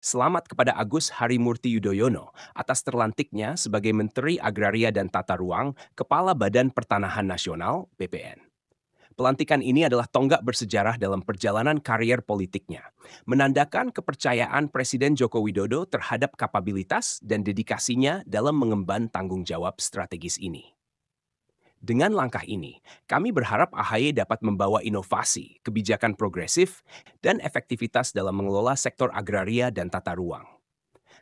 Selamat kepada Agus Harimurti Yudhoyono atas terlantiknya sebagai Menteri Agraria dan Tata Ruang, Kepala Badan Pertanahan Nasional (BPN). Pelantikan ini adalah tonggak bersejarah dalam perjalanan karier politiknya, menandakan kepercayaan Presiden Joko Widodo terhadap kapabilitas dan dedikasinya dalam mengemban tanggung jawab strategis ini. Dengan langkah ini, kami berharap AHY dapat membawa inovasi, kebijakan progresif, dan efektivitas dalam mengelola sektor agraria dan tata ruang.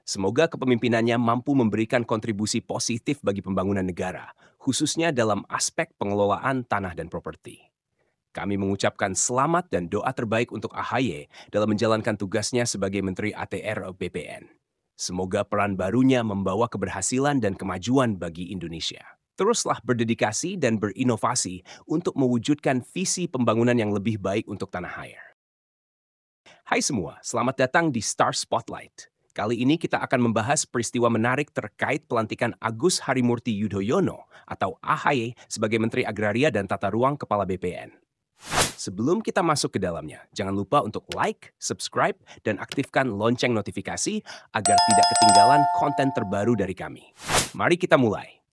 Semoga kepemimpinannya mampu memberikan kontribusi positif bagi pembangunan negara, khususnya dalam aspek pengelolaan tanah dan properti. Kami mengucapkan selamat dan doa terbaik untuk AHY dalam menjalankan tugasnya sebagai Menteri ATR BPN. Semoga peran barunya membawa keberhasilan dan kemajuan bagi Indonesia. Teruslah berdedikasi dan berinovasi untuk mewujudkan visi pembangunan yang lebih baik untuk tanah air. Hai semua, selamat datang di Star Spotlight. Kali ini kita akan membahas peristiwa menarik terkait pelantikan Agus Harimurti Yudhoyono atau AHY sebagai Menteri Agraria dan Tata Ruang Kepala BPN. Sebelum kita masuk ke dalamnya, jangan lupa untuk like, subscribe, dan aktifkan lonceng notifikasi agar tidak ketinggalan konten terbaru dari kami. Mari kita mulai.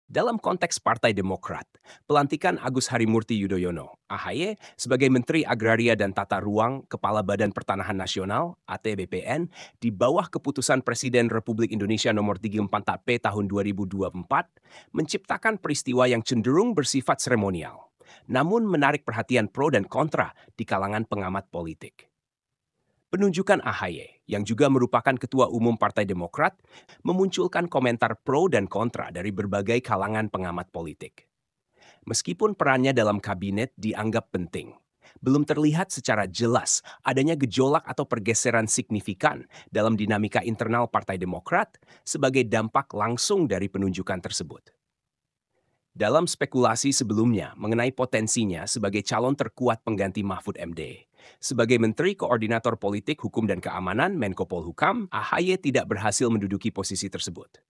Dalam konteks Partai Demokrat, pelantikan Agus Harimurti Yudhoyono, AHY, sebagai Menteri Agraria dan Tata Ruang Kepala Badan Pertanahan Nasional (ATBPN) di bawah keputusan Presiden Republik Indonesia Nomor 34 Tahun 2024 menciptakan peristiwa yang cenderung bersifat seremonial, namun menarik perhatian pro dan kontra di kalangan pengamat politik. Penunjukan AHY, yang juga merupakan Ketua Umum Partai Demokrat, memunculkan komentar pro dan kontra dari berbagai kalangan pengamat politik. Meskipun perannya dalam kabinet dianggap penting, belum terlihat secara jelas adanya gejolak atau pergeseran signifikan dalam dinamika internal Partai Demokrat sebagai dampak langsung dari penunjukan tersebut. Dalam spekulasi sebelumnya mengenai potensinya sebagai calon terkuat pengganti Mahfud MD, sebagai Menteri Koordinator Politik Hukum dan Keamanan Menko Polhukam, AHY tidak berhasil menduduki posisi tersebut.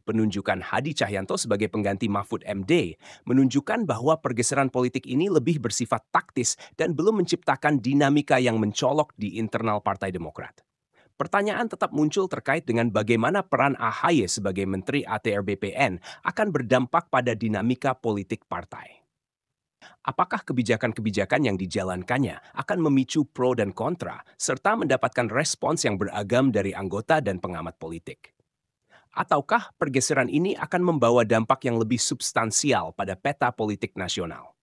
Penunjukan Hadi Cahyanto sebagai pengganti Mahfud MD menunjukkan bahwa pergeseran politik ini lebih bersifat taktis dan belum menciptakan dinamika yang mencolok di internal Partai Demokrat. Pertanyaan tetap muncul terkait dengan bagaimana peran AHY sebagai Menteri ATR BPN akan berdampak pada dinamika politik partai. Apakah kebijakan-kebijakan yang dijalankannya akan memicu pro dan kontra, serta mendapatkan respons yang beragam dari anggota dan pengamat politik? Ataukah pergeseran ini akan membawa dampak yang lebih substansial pada peta politik nasional?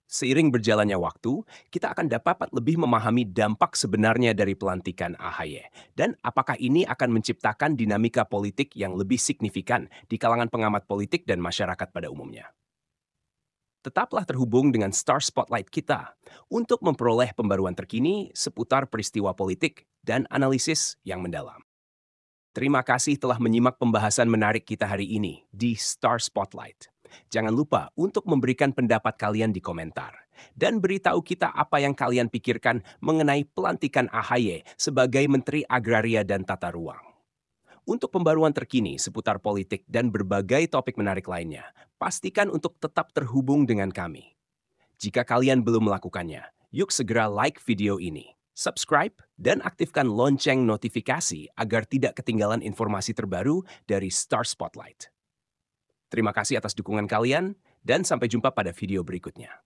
Seiring berjalannya waktu, kita akan dapat lebih memahami dampak sebenarnya dari pelantikan AHY dan apakah ini akan menciptakan dinamika politik yang lebih signifikan di kalangan pengamat politik dan masyarakat pada umumnya. Tetaplah terhubung dengan Star Spotlight kita untuk memperoleh pembaruan terkini seputar peristiwa politik dan analisis yang mendalam. Terima kasih telah menyimak pembahasan menarik kita hari ini di Star Spotlight. Jangan lupa untuk memberikan pendapat kalian di komentar dan beritahu kita apa yang kalian pikirkan mengenai pelantikan AHY sebagai Menteri Agraria dan Tata Ruang. Untuk pembaruan terkini seputar politik dan berbagai topik menarik lainnya, pastikan untuk tetap terhubung dengan kami. Jika kalian belum melakukannya, yuk segera like video ini, subscribe, dan aktifkan lonceng notifikasi agar tidak ketinggalan informasi terbaru dari Star Spotlight. Terima kasih atas dukungan kalian, dan sampai jumpa pada video berikutnya.